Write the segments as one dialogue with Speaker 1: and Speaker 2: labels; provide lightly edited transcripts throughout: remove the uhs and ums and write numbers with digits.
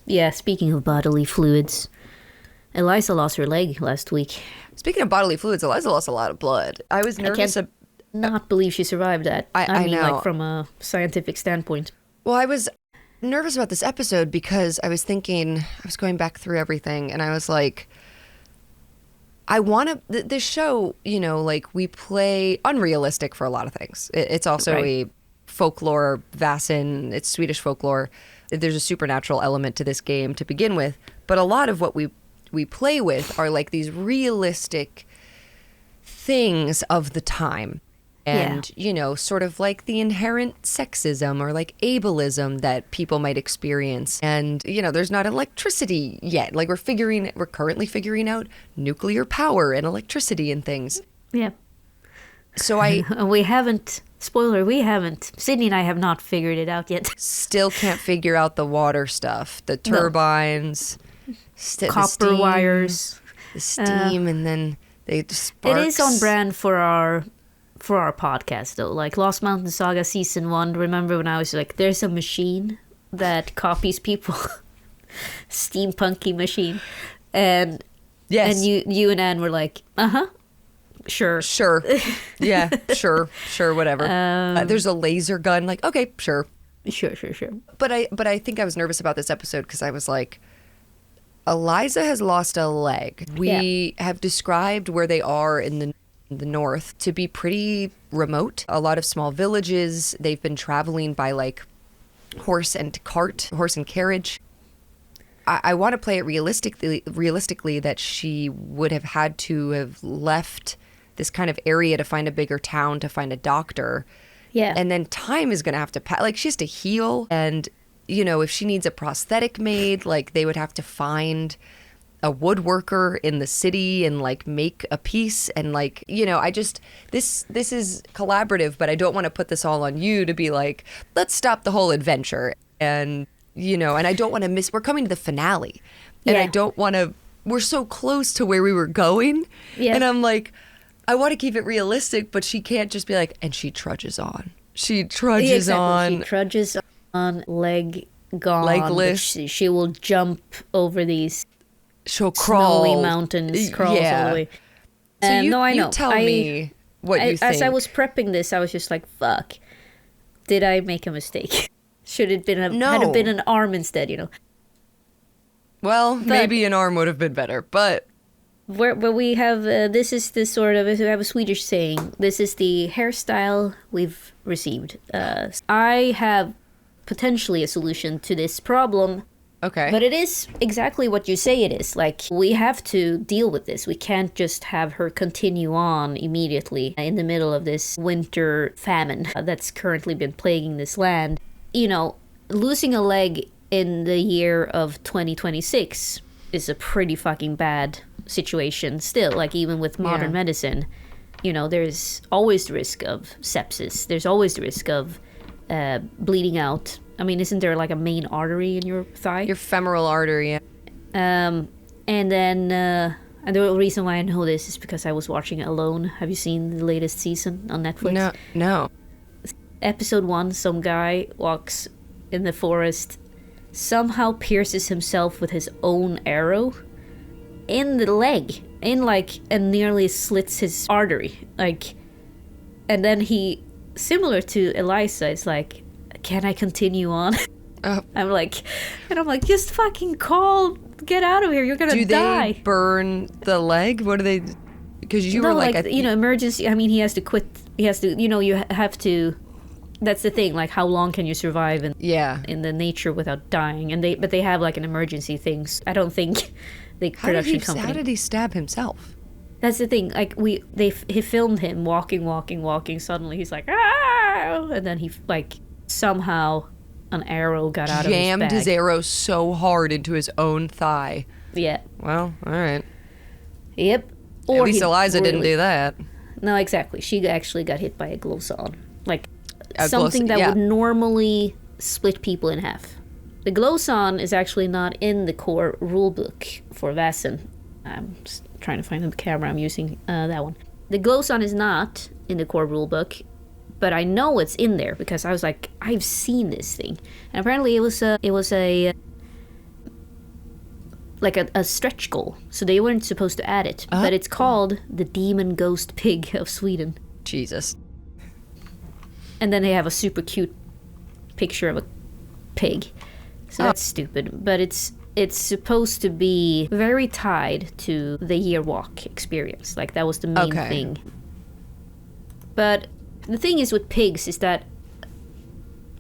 Speaker 1: Yeah, speaking of bodily fluids, Eliza lost her leg last week.
Speaker 2: Speaking of bodily fluids, Eliza lost a lot of blood. I was nervous.
Speaker 1: I can't not believe she survived that. I mean,
Speaker 2: know.
Speaker 1: like from a scientific standpoint.
Speaker 2: Well, I was nervous about this episode because I was thinking, I was going back through everything, and I was like, I want to, this show, you know, like we play unrealistic for a lot of things. It's also a folklore, Vasen, it's Swedish folklore. There's a supernatural element to this game to begin with, but a lot of what we play with are like these realistic things of the time. And, you know, sort of like the inherent sexism or like ableism that people might experience. And, you know, there's not electricity yet. Like we're currently figuring out nuclear power and electricity and things.
Speaker 1: Yeah.
Speaker 2: So
Speaker 1: we haven't, Sydney and I have not figured it out yet.
Speaker 2: Still can't figure out the water stuff, the turbines,
Speaker 1: copper wires.
Speaker 2: The steam, and then they sparks.
Speaker 1: It is on brand for our podcast though. Like Lost Mountain Saga season 1, remember when I was like, there's a machine that copies people. Steampunky machine. And
Speaker 2: yes.
Speaker 1: And you and Anne were like, sure.
Speaker 2: Yeah, sure, whatever. There's a laser gun, like, okay, sure.
Speaker 1: Sure.
Speaker 2: But I think I was nervous about this episode because I was like, Eliza has lost a leg. We have described where they are in the north to be pretty remote. A lot of small villages. They've been traveling by like horse and carriage. I want to play it realistically that she would have had to have left this kind of area to find a bigger town, to find a doctor.
Speaker 1: Yeah.
Speaker 2: And then time is going to have to pass. Like she has to heal. And, you know, if she needs a prosthetic made, like they would have to find a woodworker in the city and like make a piece. And like, you know, this is collaborative, but I don't want to put this all on you to be like, let's stop the whole adventure. And, you know, and I don't want to we're coming to the finale. And I don't want to, we're so close to where we were going. Yeah. And I'm like, I want to keep it realistic, but she can't just be like, and she trudges on. She trudges on.
Speaker 1: She trudges on, leg gone.
Speaker 2: Legless.
Speaker 1: She will jump over these
Speaker 2: She'll crawl.
Speaker 1: Snowy mountains, crawls all the way.
Speaker 2: So
Speaker 1: I know.
Speaker 2: You tell me what you think.
Speaker 1: As I was prepping this, I was just like, fuck. Did I make a mistake? Should it been had it been an arm instead, you know?
Speaker 2: Well, maybe an arm would have been better, but...
Speaker 1: Where we have, this is the sort of, we have a Swedish saying, this is the hairstyle we've received. I have potentially a solution to this problem.
Speaker 2: Okay.
Speaker 1: But it is exactly what you say it is. Like, we have to deal with this. We can't just have her continue on immediately in the middle of this winter famine that's currently been plaguing this land. You know, losing a leg in the year of 2026 is a pretty fucking bad situation still. Like, even with modern medicine, you know, there's always the risk of sepsis. There's always the risk of bleeding out. I mean, isn't there like a main artery in your thigh?
Speaker 2: Your femoral artery, yeah.
Speaker 1: And then, and the reason why I know this is because I was watching it alone. Have you seen the latest season on Netflix?
Speaker 2: No.
Speaker 1: Episode 1, some guy walks in the forest, somehow pierces himself with his own arrow in the leg, and nearly slits his artery. Like, and then he, similar to Eliza, is like, can I continue on? I'm like, just fucking get out of here. You're gonna die.
Speaker 2: Do they burn the leg? What do they? Because you were like
Speaker 1: you know, emergency. I mean, he has to quit. He has to. You know, you have to. That's the thing. Like, how long can you survive in the nature without dying? And they have like an emergency thing. I don't think the production company.
Speaker 2: How did he stab himself?
Speaker 1: That's the thing. Like he filmed him walking. Suddenly he's like, ah, and then he like. Somehow an arrow got out of his bag.
Speaker 2: Jammed his arrow so hard into his own thigh.
Speaker 1: Yeah.
Speaker 2: Well, all right.
Speaker 1: Yep.
Speaker 2: Or at least Eliza didn't do that.
Speaker 1: No, exactly. She actually got hit by a glowsaw. Like something that would normally split people in half. The glowsaw is actually not in the core rulebook for Vasen. I'm just trying to find the camera. I'm using that one. The glowsaw is not in the core rulebook. But I know it's in there because I was like, I've seen this thing, and apparently it was a like a stretch goal, so they weren't supposed to add it. But it's called the Demon Ghost Pig of Sweden.
Speaker 2: Jesus.
Speaker 1: And then they have a super cute picture of a pig. So that's stupid. But it's supposed to be very tied to the year walk experience. Like, that was the main thing. But the thing is with pigs is that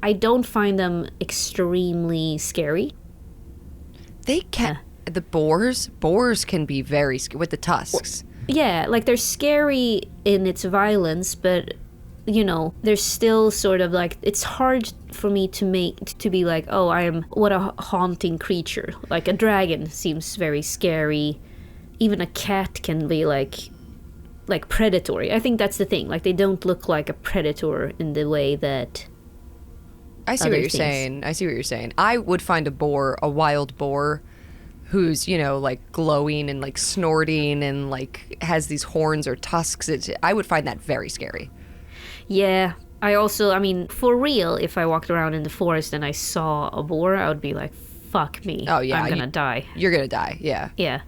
Speaker 1: I don't find them extremely scary.
Speaker 2: They can. The boars can be very scary with the tusks.
Speaker 1: Yeah, like, they're scary in its violence, but you know, there's still sort of like, it's hard for me to be like, oh, what a haunting creature. Like, a dragon seems very scary. Even a cat can be like predatory. I think that's the thing. Like, they don't look like a predator in the way that
Speaker 2: I see what you're saying. I would find a wild boar who's, you know, like glowing and like snorting and like has these horns or tusks. I would find that very scary.
Speaker 1: Yeah, I mean, for real, if I walked around in the forest and I saw a boar, I would be like, fuck me.
Speaker 2: Oh, yeah.
Speaker 1: I'm gonna die.
Speaker 2: You're gonna die, yeah.
Speaker 1: Yeah.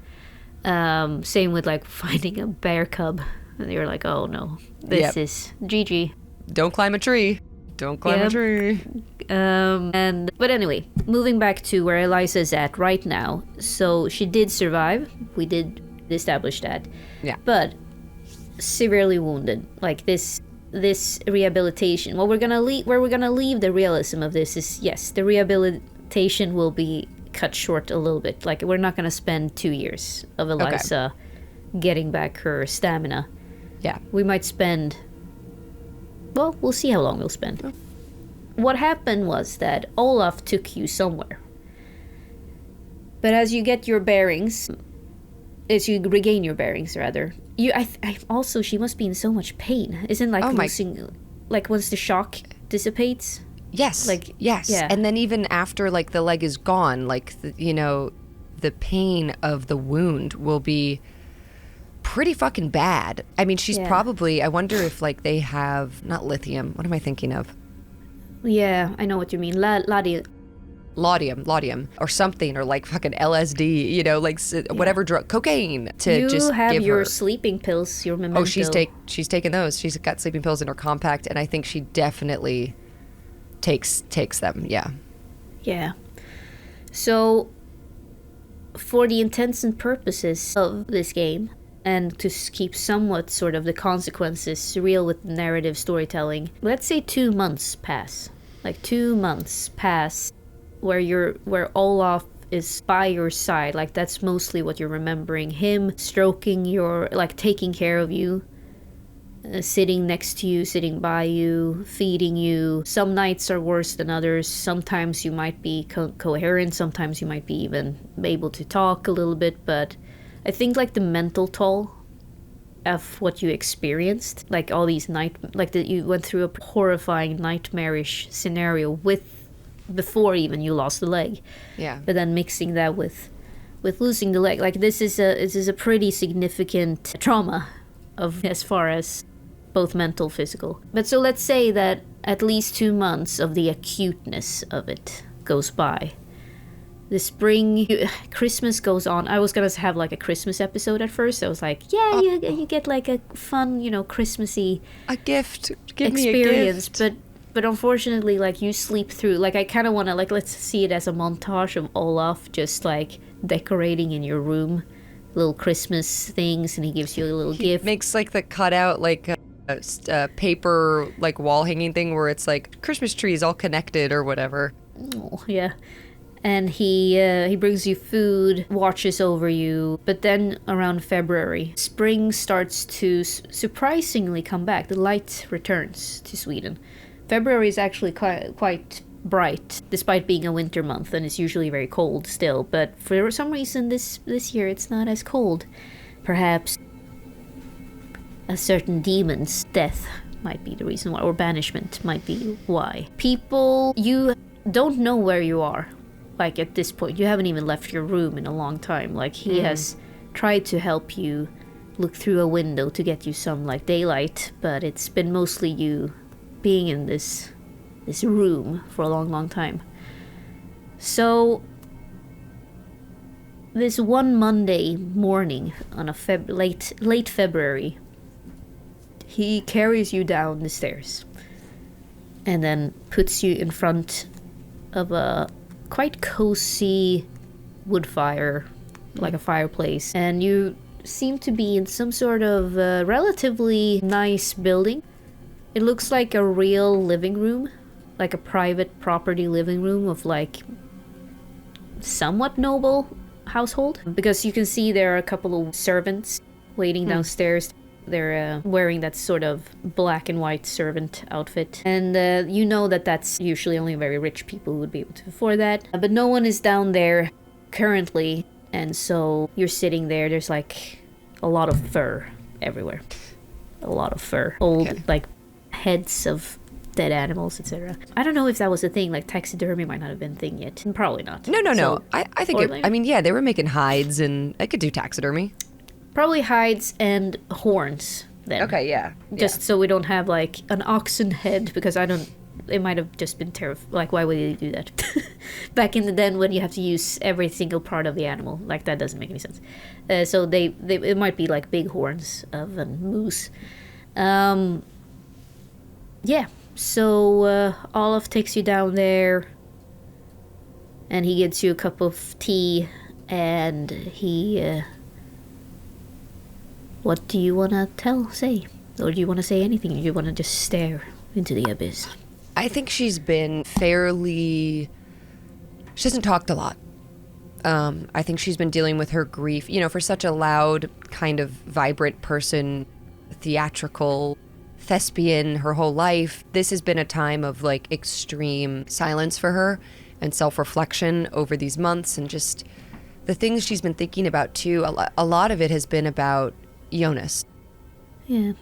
Speaker 1: Same with, like, finding a bear cub. And you're like, oh, no. This is GG.
Speaker 2: Don't climb a tree. Don't climb a tree.
Speaker 1: But anyway, moving back to where Eliza's at right now. So she did survive. We did establish that.
Speaker 2: Yeah.
Speaker 1: But severely wounded. Like, this rehabilitation, where we're gonna leave the realism of this is, yes, the rehabilitation will be cut short a little bit. Like, we're not gonna spend 2 years of Eliza getting back her stamina.
Speaker 2: Yeah.
Speaker 1: We might spend, well, we'll see how long we'll spend. Oh. What happened was that Olaf took you somewhere. But as you get your bearings, as you regain your bearings, rather, I also, she must be in so much pain. Isn't like losing, like, once the shock dissipates?
Speaker 2: Yes. Like, yes. Yeah. And then even after, like, the leg is gone, like, the pain of the wound will be pretty fucking bad. I mean, she's probably, I wonder if, like, they have, not lithium, what am I thinking of?
Speaker 1: Yeah, I know what you mean.
Speaker 2: Laudium or something, or like fucking LSD, you know, like whatever drug, cocaine to
Speaker 1: you
Speaker 2: just
Speaker 1: have
Speaker 2: give
Speaker 1: your
Speaker 2: her.
Speaker 1: Sleeping pills, your memento.
Speaker 2: Oh, she's taken those. She's got sleeping pills in her compact, and I think she definitely takes them. Yeah.
Speaker 1: Yeah. So, for the intents and purposes of this game, and to keep somewhat sort of the consequences real with narrative storytelling, let's say 2 months pass. Like 2 months pass where Olaf is by your side. Like, that's mostly what you're remembering. Him stroking your, like, taking care of you, sitting next to you, sitting by you, feeding you. Some nights are worse than others. Sometimes you might be coherent. Sometimes you might be even able to talk a little bit. But I think, like, the mental toll of what you experienced, like all these you went through a horrifying, nightmarish scenario before even you lost the leg.
Speaker 2: Yeah.
Speaker 1: But then mixing that with losing the leg, like, this is a pretty significant trauma as far as both mental, physical. But so let's say that at least 2 months of the acuteness of it goes by. The spring, Christmas goes on. I was gonna have like a Christmas episode at first. I was like, yeah, you get like a fun, you know, Christmassy
Speaker 2: a gift. Give
Speaker 1: experience.
Speaker 2: Me a gift.
Speaker 1: But unfortunately, like, you sleep through. Like, I kind of want to, like, let's see it as a montage of Olaf just, like, decorating in your room little Christmas things, and he gives you a little gift.
Speaker 2: Makes, like, the cutout, like, a paper, like, wall hanging thing where it's, like, Christmas trees all connected or whatever.
Speaker 1: Oh, yeah. And he brings you food, watches over you. But then around February, spring starts to surprisingly come back. The light returns to Sweden. February is actually quite bright, despite being a winter month, and it's usually very cold still. But for some reason, this year it's not as cold. Perhaps a certain demon's death might be the reason why, or banishment might be why. People, you don't know where you are. Like, at this point, you haven't even left your room in a long time. Like, he has tried to help you look through a window to get you some, like, daylight, but it's been mostly you being in this room for a long time. So this one Monday morning on a late February, he carries you down the stairs and then puts you in front of a quite cozy wood fire, like a fireplace, and you seem to be in some sort of relatively nice building. It looks like a real living room, like a private property living room of like somewhat noble household, because you can see there are a couple of servants waiting downstairs. They're wearing that sort of black and white servant outfit. And you know that that's usually only very rich people who would be able to afford that. But no one is down there currently. And so you're sitting there. There's like a lot of fur everywhere. A lot of fur. Old, like, heads of dead animals, etc. I don't know if that was a thing. Like, taxidermy might not have been a thing yet. Probably not.
Speaker 2: No.
Speaker 1: So,
Speaker 2: I think, they were making hides, and I could do taxidermy.
Speaker 1: Probably hides and horns then.
Speaker 2: Okay, yeah.
Speaker 1: Just so we don't have like an oxen head, because it might have just been terrifying. Like, why would you do that? Back in the den when you have to use every single part of the animal. Like, that doesn't make any sense. So it might be like big horns of a moose. Yeah. So Olaf takes you down there and he gets you a cup of tea and he... What do you want to say? Or do you want to say anything? Or do you want to just stare into the abyss?
Speaker 2: I think she's been fairly... She hasn't talked a lot. I think she's been dealing with her grief. You know, for such a loud, kind of vibrant person, theatrical, thespian her whole life, this has been a time of, like, extreme silence for her and self-reflection over these months, and just the things she's been thinking about, too. A lot of it has been about Jonas.
Speaker 1: Yeah.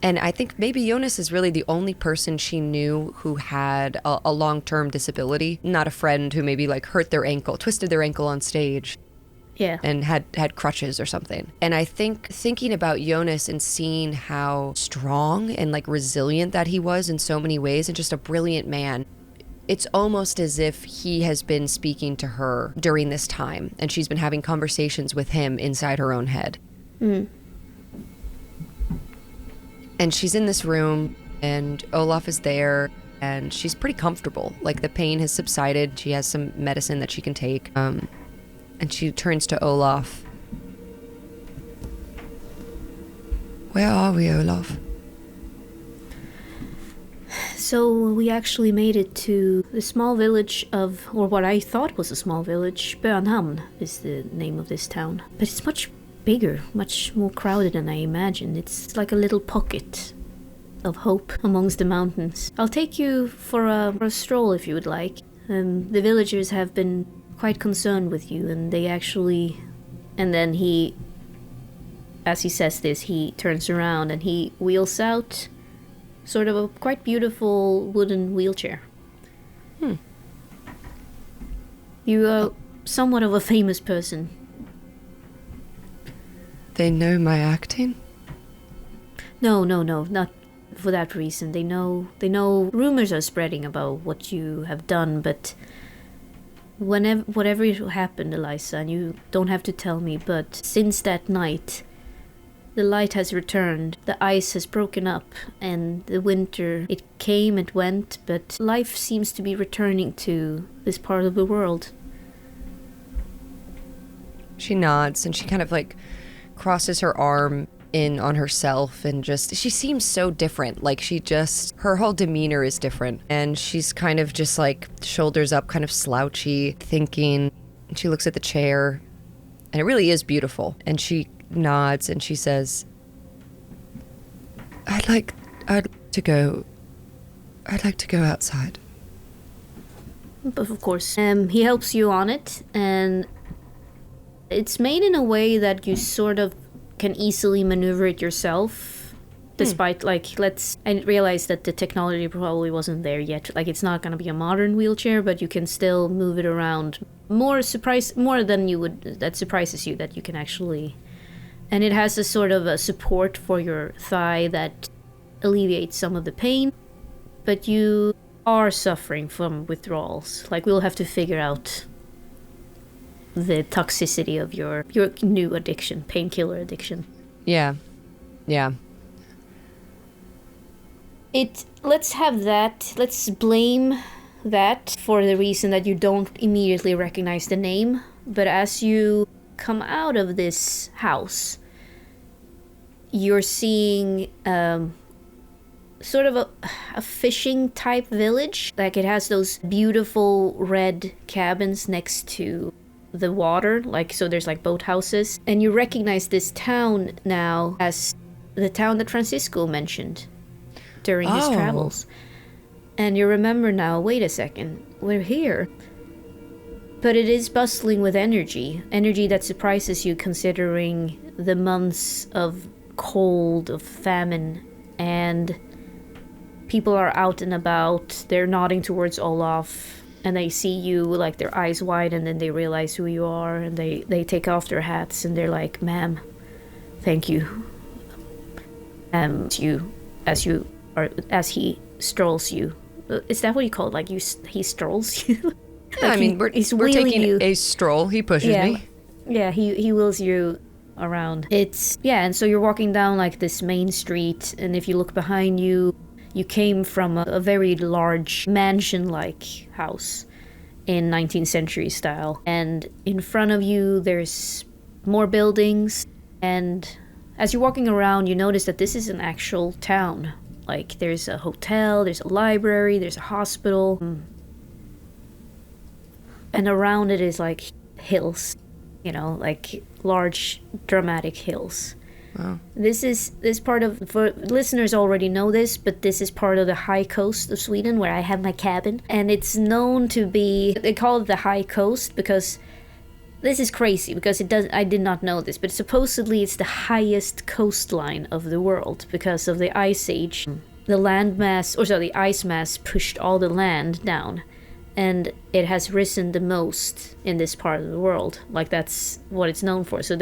Speaker 2: And I think maybe Jonas is really the only person she knew who had a long-term disability, not a friend who maybe like twisted their ankle on stage.
Speaker 1: Yeah.
Speaker 2: And had crutches or something. And I think thinking about Jonas and seeing how strong and like resilient that he was in so many ways, and just a brilliant man, it's almost as if he has been speaking to her during this time, and she's been having conversations with him inside her own head.
Speaker 1: Mm.
Speaker 2: And she's in this room, and Olaf is there, and she's pretty comfortable. Like, the pain has subsided. She has some medicine that she can take. And she turns to Olaf. Where are we, Olaf?
Speaker 1: So we actually made it to the small village of, or what I thought was a small village. Bönhamn is the name of this town. But it's much bigger, much more crowded than I imagined. It's like a little pocket of hope amongst the mountains. I'll take you for a stroll if you would like. The villagers have been quite concerned with you, and they actually... And then he, as he says this, he turns around and he wheels out sort of a quite beautiful wooden wheelchair. You are somewhat of a famous person.
Speaker 2: They know my acting?
Speaker 1: No, not for that reason. They know rumors are spreading about what you have done, but whatever happened, Eliza, and you don't have to tell me, but since that night, the light has returned, the ice has broken up, and the winter, it came and went, but life seems to be returning to this part of the world.
Speaker 2: She nods, and she kind of like crosses her arm in on herself, and just, she seems so different. Like, her whole demeanor is different, and she's kind of just like shoulders up, kind of slouchy, thinking. And she looks at the chair, and it really is beautiful, and she nods and she says, I'd like to go outside.
Speaker 1: But of course, he helps you on it, and it's made in a way that you sort of can easily maneuver it yourself, despite I realize that the technology probably wasn't there yet. Like, it's not going to be a modern wheelchair, but you can still move it around more than you would. That surprises you that you can actually. And it has a sort of a support for your thigh that alleviates some of the pain, but you are suffering from withdrawals. Like, we'll have to figure out the toxicity of your new addiction, painkiller addiction.
Speaker 2: Yeah. Yeah.
Speaker 1: Let's blame that for the reason that you don't immediately recognize the name. But as you come out of this house, you're seeing sort of a fishing type village. Like, it has those beautiful red cabins next to the water, like, so there's like boathouses, and you recognize this town now as the town that Francisco mentioned during his travels. And you remember now, wait a second, we're here. But it is bustling with energy that surprises you, considering the months of cold, of famine, and people are out and about. They're nodding towards Olaf, and they see you, like, their eyes wide, and then they realize who you are, and they take off their hats, and they're like, "Ma'am, thank you." As he strolls you. Is that what you call it? Like, he strolls you?
Speaker 2: Yeah,
Speaker 1: like,
Speaker 2: I mean, we're taking a stroll. He pushes me.
Speaker 1: Yeah, he wheels you around. And so you're walking down, like, this main street, and if you look behind you, you came from a very large mansion-like house in 19th century style. And in front of you, there's more buildings. And as you're walking around, you notice that this is an actual town. Like, there's a hotel, there's a library, there's a hospital. And around it is, like, hills, like large, dramatic hills.
Speaker 2: Wow.
Speaker 1: This part of, for listeners already know this, but this is part of the high coast of Sweden where I have my cabin. And it's known to be, they call it the high coast because, this is crazy because I did not know this, but supposedly it's the highest coastline of the world because of the ice age. The ice mass pushed all the land down, and it has risen the most in this part of the world. Like, that's what it's known for. So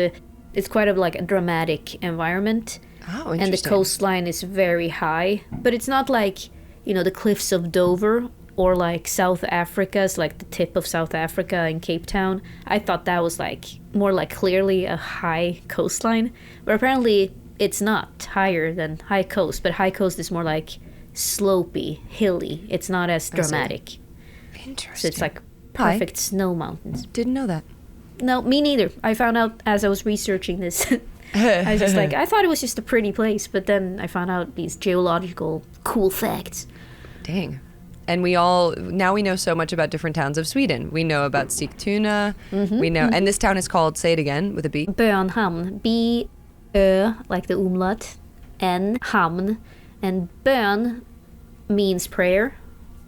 Speaker 1: it's quite a dramatic environment.
Speaker 2: Oh, interesting.
Speaker 1: And the coastline is very high, but it's not like, the cliffs of Dover or like South Africa's, like the tip of South Africa in Cape Town. I thought that was like more like clearly a high coastline, but apparently it's not higher than high coast, but high coast is more like slopey, hilly. It's not as dramatic.
Speaker 2: Interesting.
Speaker 1: So it's like perfect snow mountains.
Speaker 2: Didn't know that.
Speaker 1: No, me neither. I found out as I was researching this. I was just like, I thought it was just a pretty place, but then I found out these geological cool facts.
Speaker 2: Dang. And we know so much about different towns of Sweden. We know about Sigtuna. We know, and this town is called, say it again, with a B.
Speaker 1: Bönhamn. B-Ö, like the umlaut, N, hamn. And bön means prayer.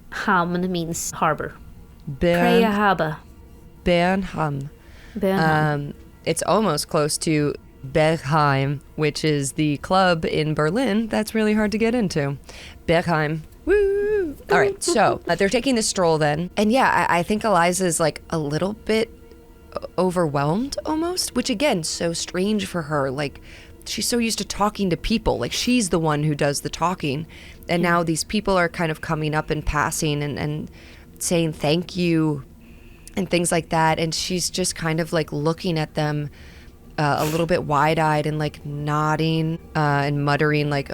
Speaker 1: Hamn means harbor. Prayahabe.
Speaker 2: Bönhamn. It's almost close to Bergheim, which is the club in Berlin that's really hard to get into. Bergheim. Woo! All right, so they're taking this stroll then. And yeah, I think Eliza's like a little bit overwhelmed almost, which again, so strange for her. Like, she's so used to talking to people. Like, she's the one who does the talking. And now these people are kind of coming up and passing and saying thank you and things like that. And she's just kind of like looking at them a little bit wide-eyed and like nodding and muttering like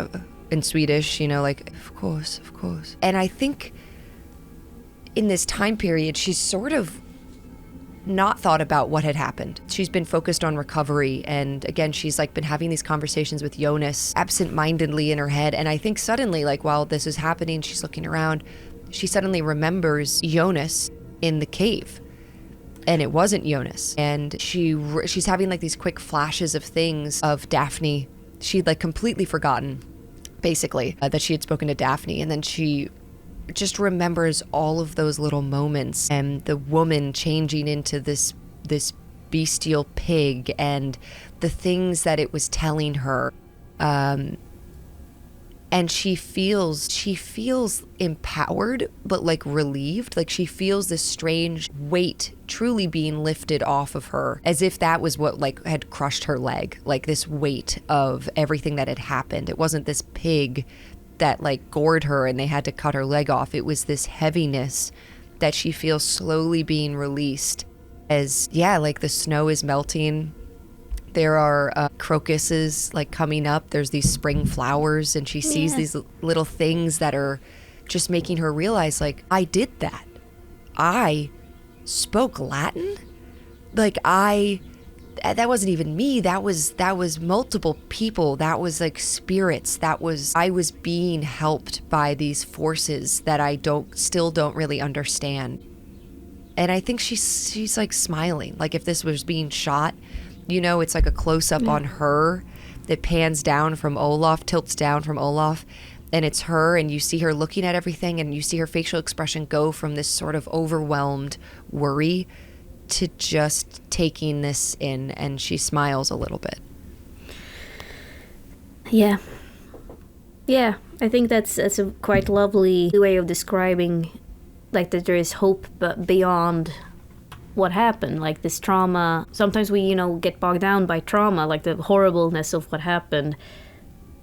Speaker 2: in Swedish, like, of course. And I think in this time period, she's sort of not thought about what had happened. She's been focused on recovery. And again, she's like been having these conversations with Jonas absent-mindedly in her head. And I think suddenly, like, while this is happening, she's looking around, she suddenly remembers Jonas in the cave. And it wasn't Jonas. And she's having like these quick flashes of things of Daphne. She'd like completely forgotten, basically, that she had spoken to Daphne. And then she just remembers all of those little moments and the woman changing into this bestial pig and the things that it was telling her. And she feels empowered, but like relieved. Like, she feels this strange weight truly being lifted off of her, as if that was what like had crushed her leg. Like, this weight of everything that had happened. It wasn't this pig that like gored her and they had to cut her leg off. It was this heaviness that she feels slowly being released. as, like the snow is melting. There are crocuses like coming up. There's these spring flowers, and she sees these little things that are just making her realize, like, I did that. I spoke Latin. Like, that wasn't even me. That was multiple people. That was like spirits. I was being helped by these forces that I still don't really understand. And I think she's like smiling. Like, if this was being shot, it's like a close-up on her that pans down from Olaf, tilts down from Olaf, and it's her, and you see her looking at everything, and you see her facial expression go from this sort of overwhelmed worry to just taking this in, and she smiles a little bit.
Speaker 1: Yeah, I think that's a quite lovely way of describing, like, that there is hope beyond what happened, like this trauma. Sometimes we, get bogged down by trauma, like the horribleness of what happened,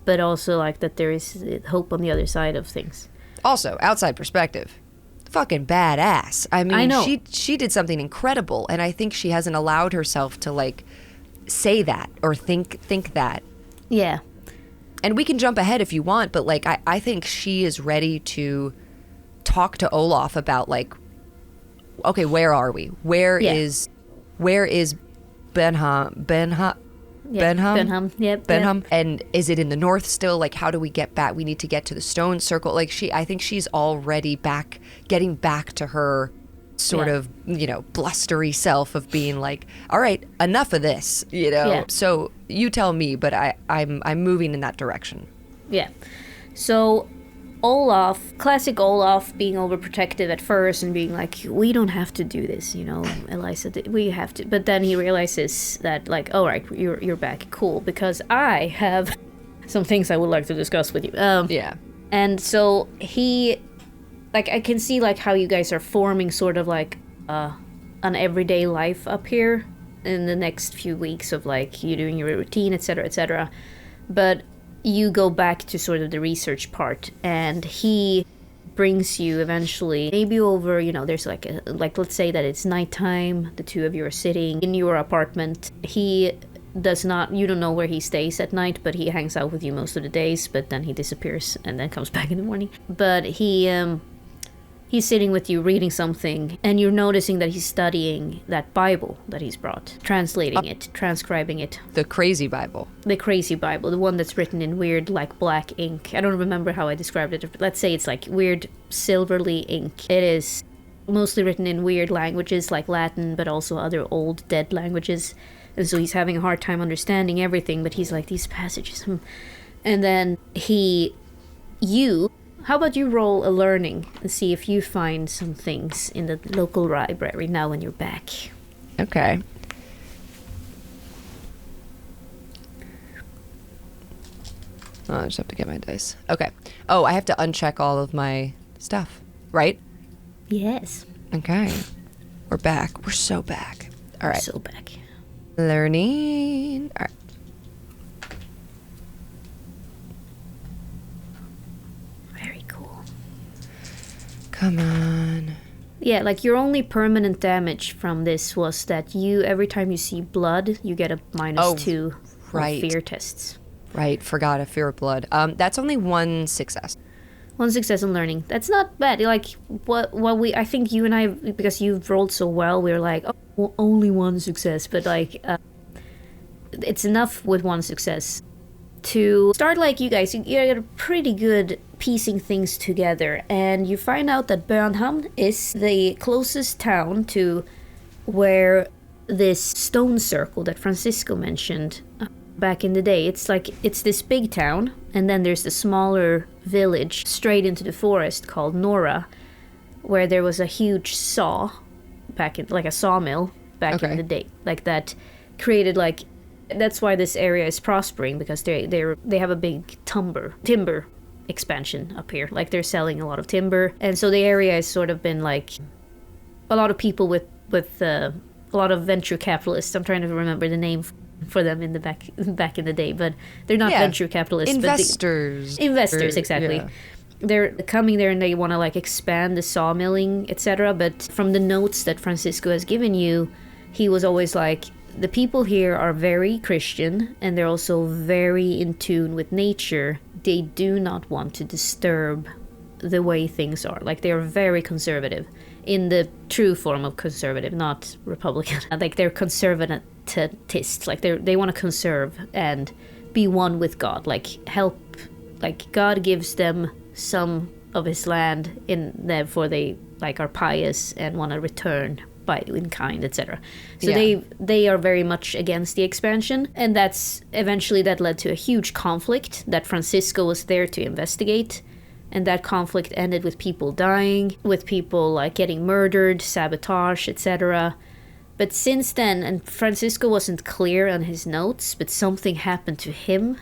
Speaker 1: but also like that there is hope on the other side of things.
Speaker 2: Also, outside perspective, fucking badass. I mean,
Speaker 1: I know.
Speaker 2: She did something incredible, and I think she hasn't allowed herself to like say that or think that.
Speaker 1: Yeah.
Speaker 2: And we can jump ahead if you want, but like I think she is ready to talk to Olaf about, like, okay, where are we? Where is Benham? Benham?
Speaker 1: Yep.
Speaker 2: Benham. And is it in the north still? Like, how do we get back? We need to get to the stone circle. Like, I think she's already getting back to her sort of, blustery self of being like, all right, enough of this,
Speaker 1: Yeah.
Speaker 2: So you tell me, but I'm moving in that direction.
Speaker 1: Yeah. So Olaf, classic Olaf, being overprotective at first and being like, we don't have to do this, Eliza, we have to. But then he realizes that, like, all right, you're back, cool, because I have some things I would like to discuss with you.
Speaker 2: Yeah.
Speaker 1: And so he, like, I can see, like, how you guys are forming sort of like an everyday life up here in the next few weeks of, like, you doing your routine, etc., etc. But you go back to sort of the research part, and he brings you eventually, maybe over, there's like let's say that it's nighttime, the two of you are sitting in your apartment. He does not, you don't know where he stays at night, but he hangs out with you most of the days, but then he disappears and then comes back in the morning. But he's sitting with you reading something, and you're noticing that he's studying that Bible that he's brought, translating it, transcribing it.
Speaker 2: The crazy Bible.
Speaker 1: The crazy Bible, the one that's written in weird, like, black ink. I don't remember how I described it. Let's say it's like weird silverly ink. It is mostly written in weird languages like Latin, but also other old dead languages. And so he's having a hard time understanding everything, but he's like, these passages. And then how about you roll a learning and see if you find some things in the local library now when you're back.
Speaker 2: Okay. Oh, I just have to get my dice. Okay. Oh, I have to uncheck all of my stuff, right?
Speaker 1: Yes.
Speaker 2: Okay. We're back. We're so back. All right.
Speaker 1: So back.
Speaker 2: Learning. All right. Come on.
Speaker 1: Yeah, like, your only permanent damage from this was that every time you see blood, you get a -2
Speaker 2: right.
Speaker 1: fear tests.
Speaker 2: Right, forgot a fear of blood. That's only one success.
Speaker 1: One success in learning. That's not bad. Like, I think you and I, because you've rolled so well, we're like, oh, well, only one success. But, like, it's enough with one success to start, like, you guys, you're pretty good piecing things together, and you find out that Bönhamn is the closest town to where this stone circle that Francisco mentioned back in the day. It's this big town, and then there's the smaller village straight into the forest called Nora, where there was a huge saw like a sawmill back in the day, like, that created, like, that's why this area is prospering, because they have a big timber expansion up here. Like, they're selling a lot of timber, and so the area has sort of been like a lot of people with a lot of venture capitalists. I'm trying to remember the name for them in the back in the day, but they're not venture capitalists.
Speaker 2: Investors.
Speaker 1: But investors, exactly. Yeah. They're coming there and they want to, like, expand the sawmilling, etc. But from the notes that Francisco has given you, he was always like, the people here are very Christian and they're also very in tune with nature. They do not want to disturb the way things are. Like, they are very conservative in the true form of conservative, not Republican. Like, they're conservatists. Like, they want to conserve and be one with God. Like, help. Like, God gives them some of his land, therefore they like are pious and want to return in kind, etc. So they are very much against the expansion, and that led to a huge conflict that Francisco was there to investigate, and that conflict ended with people dying, with people like getting murdered, sabotage, etc. But since then, and Francisco wasn't clear on his notes, but something happened to him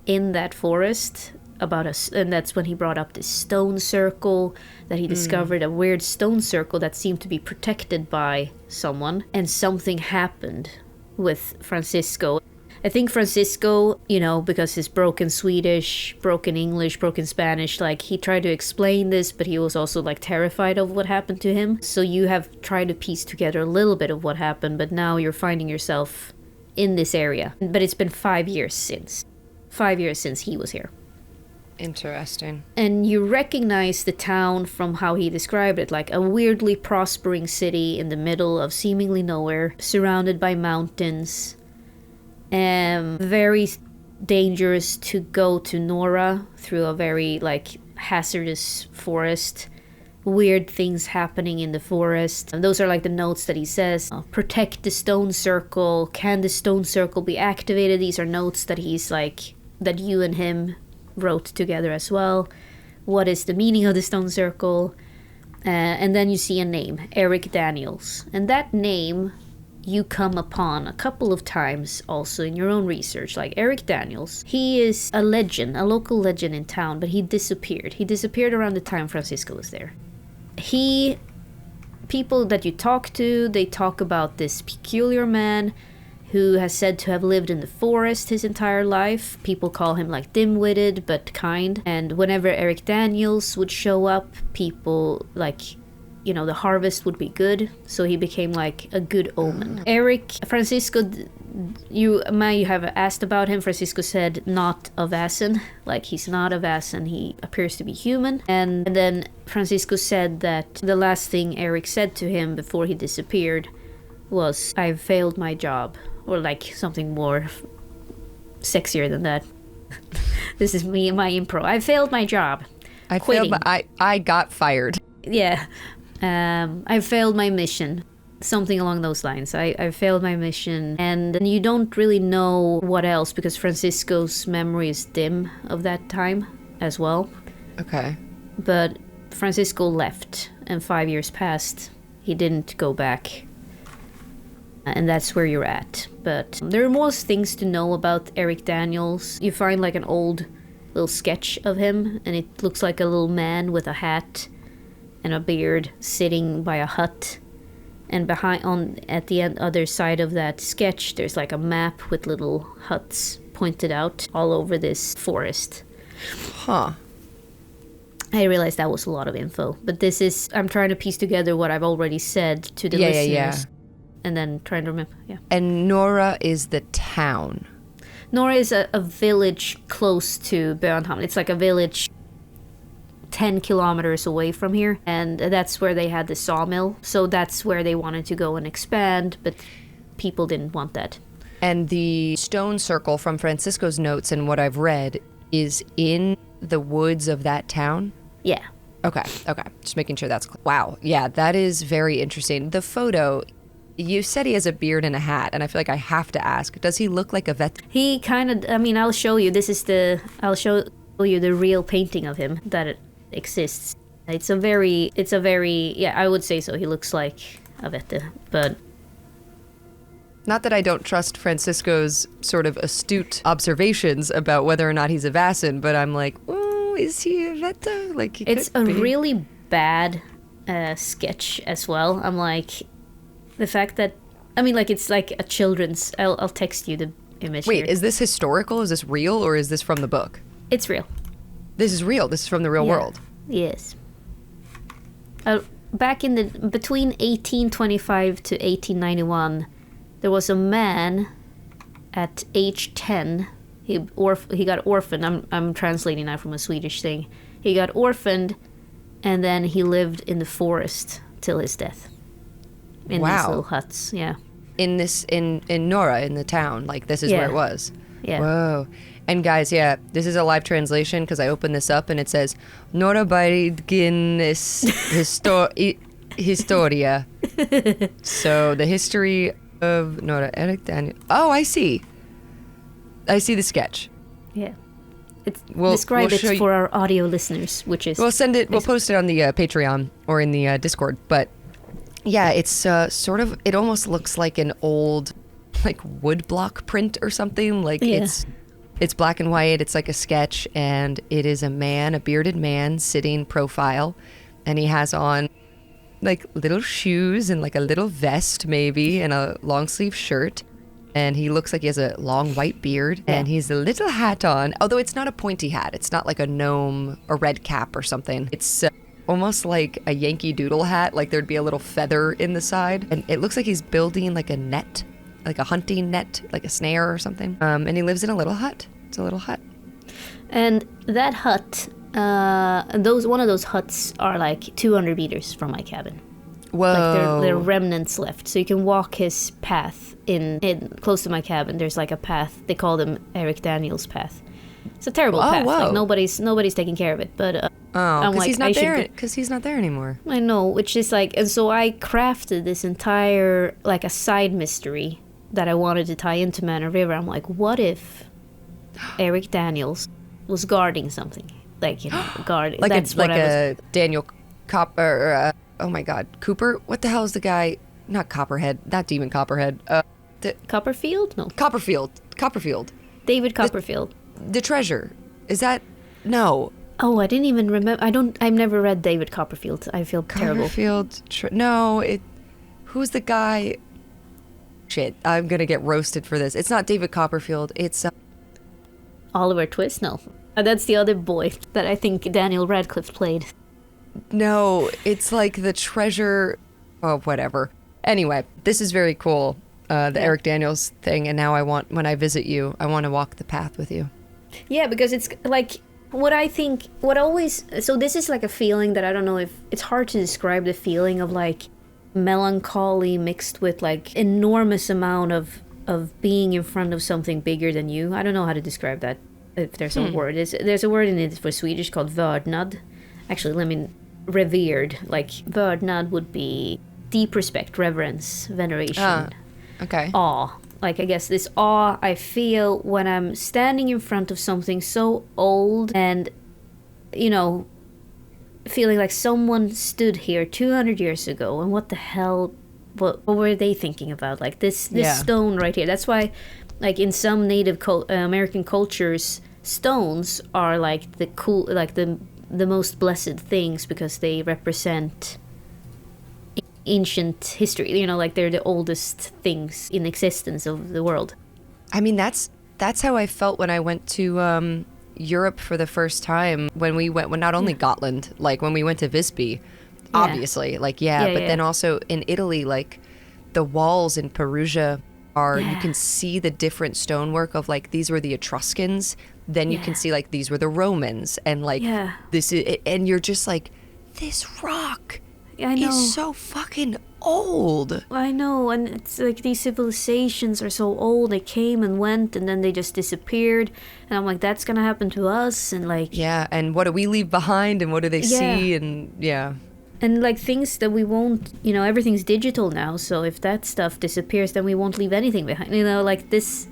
Speaker 1: in that forest and that's when he brought up this stone circle, that he discovered a weird stone circle that seemed to be protected by someone, and something happened with Francisco. I think Francisco, because his broken Swedish, broken English, broken Spanish, like, he tried to explain this, but he was also like terrified of what happened to him. So you have tried to piece together a little bit of what happened, but now you're finding yourself in this area. But it's been 5 years since he was here.
Speaker 2: Interesting.
Speaker 1: And you recognize the town from how he described it, like a weirdly prospering city in the middle of seemingly nowhere, surrounded by mountains. Very dangerous to go to Nora through a very like hazardous forest. Weird things happening in the forest. And those are like the notes that he says. Protect the stone circle. Can the stone circle be activated? These are notes that he's like, that you and him wrote together as well. What is the meaning of the stone circle? And then you see a name, Eric Daniels. And that name you come upon a couple of times also in your own research. Like, Eric Daniels, he is a legend, a local legend in town, but he disappeared. He disappeared around the time Francisco was there. People that you talk to, they talk about this peculiar man who has said to have lived in the forest his entire life. People call him like dim-witted but kind. And whenever Eric Daniels would show up, people like, the harvest would be good. So he became like a good omen. Francisco, you have asked about him. Francisco said not a Vasen. Like, he's not a Vasen. He appears to be human. And then Francisco said that the last thing Eric said to him before he disappeared was, "I've failed my job." Or like something more sexier than that. This is me and my impro. I failed my job.
Speaker 2: I got fired.
Speaker 1: Yeah. I failed my mission. Something along those lines. I failed my mission. And you don't really know what else, because Francisco's memory is dim of that time as well.
Speaker 2: Okay.
Speaker 1: But Francisco left, and 5 years passed. He didn't go back. And that's where you're at. But there are more things to know about Eric Daniels. You find like an old little sketch of him, and it looks like a little man with a hat and a beard sitting by a hut. And at the other side of that sketch, there's like a map with little huts pointed out all over this forest.
Speaker 2: Huh.
Speaker 1: I realized that was a lot of info, but I'm trying to piece together what I've already said to the listeners. Yeah. And then trying to remember, yeah.
Speaker 2: And Nora is the town.
Speaker 1: Nora is a village close to Bönhamn. It's like a village 10 kilometers away from here. And that's where they had the sawmill. So that's where they wanted to go and expand, but people didn't want that.
Speaker 2: And the stone circle from Francisco's notes and what I've read is in the woods of that town?
Speaker 1: Yeah.
Speaker 2: Okay. Just making sure that's clear. Wow. Yeah, that is very interesting. The photo... You said he has a beard and a hat, and I feel like I have to ask, does he look like a vet?
Speaker 1: He kind of, I'll show you. I'll show you the real painting of him that it exists. It's a very, yeah, I would say so. He looks like a vet, but...
Speaker 2: Not that I don't trust Francisco's sort of astute observations about whether or not he's a Vasen, but I'm like, oh, is he a vet? Like,
Speaker 1: it's a really bad sketch as well. I'm like... The fact that, it's like a children's... I'll text you the image.
Speaker 2: Wait,
Speaker 1: here.
Speaker 2: Is this historical? Is this real? Or is this from the book?
Speaker 1: It's real.
Speaker 2: This is real. This is from the real world.
Speaker 1: Yes. back in the between 1825 to 1891, there was a man at age 10. He got orphaned. I'm translating that from a Swedish thing. He got orphaned, and then he lived in the forest till his death. In these little huts, yeah.
Speaker 2: In Nora, in the town, like this is where it was.
Speaker 1: Yeah.
Speaker 2: Whoa. And guys, yeah, this is a live translation because I opened this up and it says Nora Bergen Historia. So the history of Nora Erik Daniel. Oh, I see the sketch.
Speaker 1: Yeah. Describe it for our audio listeners, which is...
Speaker 2: We'll send it, we'll post it on the Patreon or in the Discord. But yeah, it's sort of, it almost looks like an old, like woodblock print or something. Like it's black and white. It's like a sketch, and it is a bearded man sitting profile, and he has on like little shoes and like a little vest maybe and a long sleeve shirt. And he looks like he has a long white beard, and he's a little hat on, although it's not a pointy hat. It's not like a gnome or red cap or something. It's almost like a Yankee Doodle hat, like there'd be a little feather in the side. And it looks like he's building like a net, like a hunting net, like a snare or something. And he lives in a little hut. It's a little hut.
Speaker 1: And that hut, one of those huts are like 200 meters from my cabin.
Speaker 2: Whoa.
Speaker 1: Like there are remnants left. So you can walk his path in close to my cabin. There's like a path. They call them Erik Daniels path. It's a terrible path.
Speaker 2: Whoa.
Speaker 1: Like nobody's taking care of it. But
Speaker 2: because he's not there. Because he's not there anymore.
Speaker 1: I know, which is like, and so I crafted this entire like a side mystery that I wanted to tie into Man of River. I'm like, what if Erik Daniels was guarding something? Like, guarding.
Speaker 2: Like
Speaker 1: that's what
Speaker 2: a Daniel Copper. Oh my God, Cooper. What the hell is the guy? Not Copperhead. Not Demon Copperhead.
Speaker 1: Copperfield? No.
Speaker 2: Copperfield.
Speaker 1: David Copperfield.
Speaker 2: The treasure. Is that? No.
Speaker 1: Oh, I didn't even remember. I've never read David Copperfield. I feel terrible.
Speaker 2: Copperfield. Who's the guy? Shit, I'm gonna get roasted for this. It's not David Copperfield. It's
Speaker 1: Oliver Twist. No, that's the other boy that I think Daniel Radcliffe played.
Speaker 2: No, it's like the treasure. Oh, whatever. Anyway, this is very cool. The Erik Daniels thing, and now when I visit you, I want to walk the path with you.
Speaker 1: Yeah, because it's like so this is like a feeling that I don't know if it's hard to describe, the feeling of like melancholy mixed with like enormous amount of being in front of something bigger than you. I don't know how to describe that, if there's a word. There's a word in it for Swedish called vördnad. Actually, revered. Like vördnad would be deep respect, reverence, veneration.
Speaker 2: Okay.
Speaker 1: Awe. Like, I guess this awe I feel when I'm standing in front of something so old and, feeling like someone stood here 200 years ago, and what the hell, what were they thinking about? Like this stone right here. That's why, like in some Native American cultures, stones are like the most blessed things because they represent ancient history, like they're the oldest things in existence of the world.
Speaker 2: I mean, that's how I felt when I went to Europe for the first time, when we went, not only Gotland, like when we went to Visby, obviously, but then also in Italy, like the walls in Perugia you can see the different stonework of like, these were the Etruscans, then you can see like these were the Romans, and like this is, and you're just like, this rock is so fucking old.
Speaker 1: I know, and it's like these civilizations are so old. They came and went, and then they just disappeared. And I'm like, that's gonna happen to us, and like...
Speaker 2: Yeah, and what do we leave behind, and what do they see, and
Speaker 1: And like things that we won't, everything's digital now, so if that stuff disappears, then we won't leave anything behind. Like this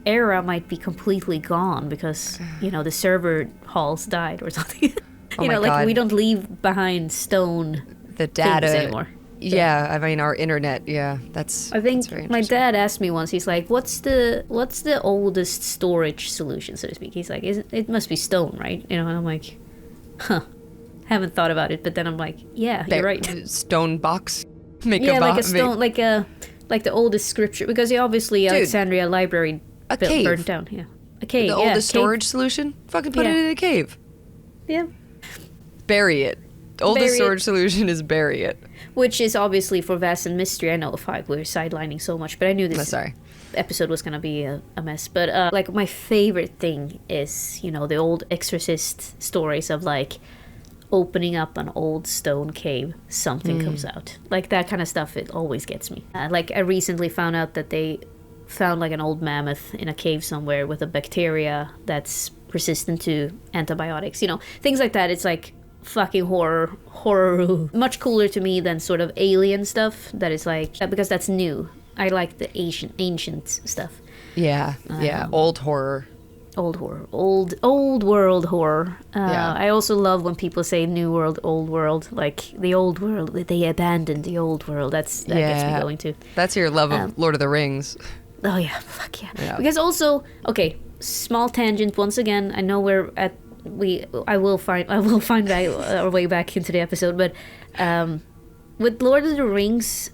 Speaker 1: era might be completely gone because, the server halls died or something. God. We don't leave behind stone
Speaker 2: the data
Speaker 1: anymore.
Speaker 2: Yeah, I mean our internet. Yeah,
Speaker 1: I think my dad asked me once. He's like, "What's the oldest storage solution, so to speak?" He's like, "It must be stone, right?" And I'm like, "Huh, haven't thought about it." But then I'm like, "Yeah, you're right."
Speaker 2: Stone box.
Speaker 1: Like a stone, like the oldest scripture, because obviously Alexandria Library burned down. Yeah, a cave.
Speaker 2: The oldest storage solution. Fucking put it in a cave.
Speaker 1: Yeah.
Speaker 2: Bury it. Oldest storage solution is bury it.
Speaker 1: Which is obviously for vast and mystery. I know, fuck, we're sidelining so much, but I knew this episode was gonna be a mess. But like my favorite thing is, you know, the old exorcist stories of like opening up an old stone cave, something comes out. Like that kind of stuff, it always gets me. Like I recently found out that they found like an old mammoth in a cave somewhere with a bacteria that's resistant to antibiotics, you know, things like that. It's like fucking horror much cooler to me than sort of alien stuff that is like, because that's new. I like the ancient stuff.
Speaker 2: Yeah, old horror.
Speaker 1: Old world horror. I also love when people say new world, old world, like the old world, they abandoned the old world. That gets me going too.
Speaker 2: That's your love of Lord of the Rings.
Speaker 1: Oh yeah, fuck yeah. Because also, okay, small tangent once again. I know we're at I will find our way back into the episode, but with Lord of the Rings,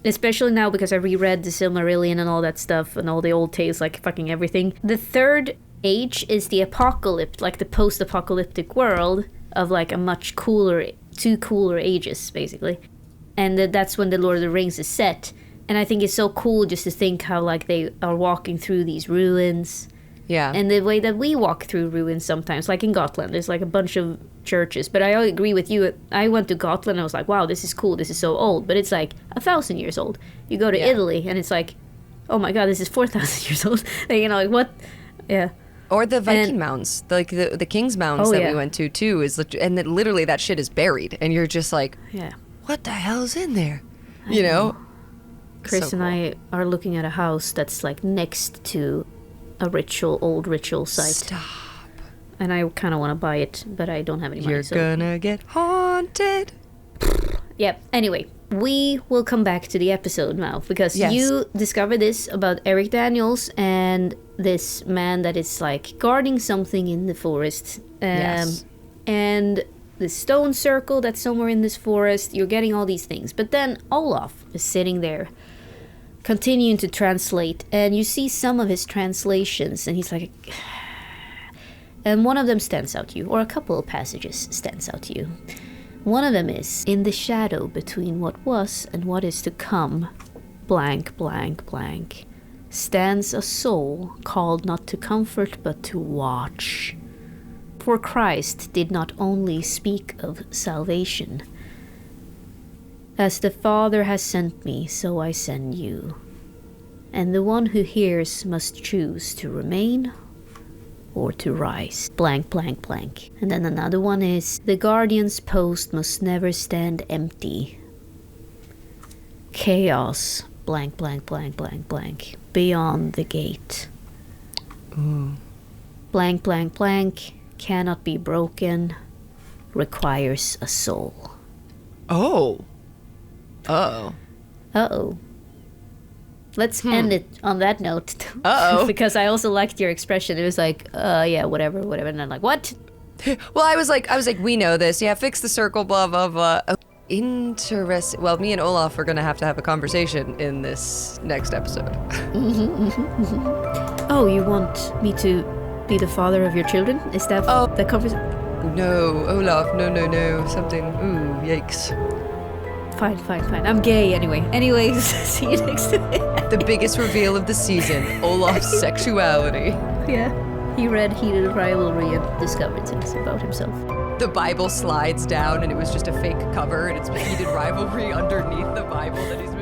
Speaker 1: especially now because I reread the Silmarillion and all that stuff and all the old tales, like fucking everything. The third age is the apocalypse, like the post-apocalyptic world of like a much cooler, two cooler ages basically, and that's when the Lord of the Rings is set. And I think it's so cool just to think how like they are walking through these ruins.
Speaker 2: Yeah.
Speaker 1: And the way that we walk through ruins sometimes, like in Gotland, there's like a bunch of churches. But I agree with you. I went to Gotland and I was like, wow, this is cool. This is so old. But it's like 1,000 years old. You go to Italy and it's like, oh my God, this is 4,000 years old. Like, you know, like what? Yeah.
Speaker 2: Or the Viking mounds, like the King's Mounds that we went to too, and that literally that shit is buried. And you're just like, what the hell's in there? You know?
Speaker 1: Chris and I are looking at a house that's like next to a old ritual site.
Speaker 2: Stop.
Speaker 1: And I kind of want to buy it, but I don't have any money.
Speaker 2: You're gonna get haunted.
Speaker 1: Yep. Anyway, we will come back to the episode now because you discovered this about Eric Daniels and this man that is like guarding something in the forest. And the stone circle that's somewhere in this forest. You're getting all these things. But then Olaf is sitting there continuing to translate, and you see some of his translations, and he's like, and one of them stands out to you, or a couple of passages stands out to you. One of them is, in the shadow between what was and what is to come, blank, blank, blank, stands a soul called not to comfort but to watch. For Christ did not only speak of salvation. As the Father has sent me, so I send you. And the one who hears must choose to remain or to rise. Blank, blank, blank. And then another one is, the guardian's post must never stand empty. Chaos, blank, blank, blank, blank, blank, beyond the gate. Blank, blank, blank, cannot be broken, requires a soul.
Speaker 2: Oh.
Speaker 1: Let's end it on that note. Because I also liked your expression. It was like, yeah, whatever. And I'm like, what?
Speaker 2: Well, I was like, we know this. Yeah, fix the circle, blah, blah, blah. Interesting. Well, me and Olaf are going to have a conversation in this next episode.
Speaker 1: Oh, you want me to be the father of your children? Is that the conversation?
Speaker 2: No, Olaf, no. Something, yikes.
Speaker 1: Fine. I'm gay anyway. Anyways, see you next time.
Speaker 2: The biggest reveal of the season, Olaf's sexuality.
Speaker 1: Yeah. He read Heated Rivalry and discovered things about himself.
Speaker 2: The Bible slides down and it was just a fake cover and it's Heated Rivalry underneath the Bible that he's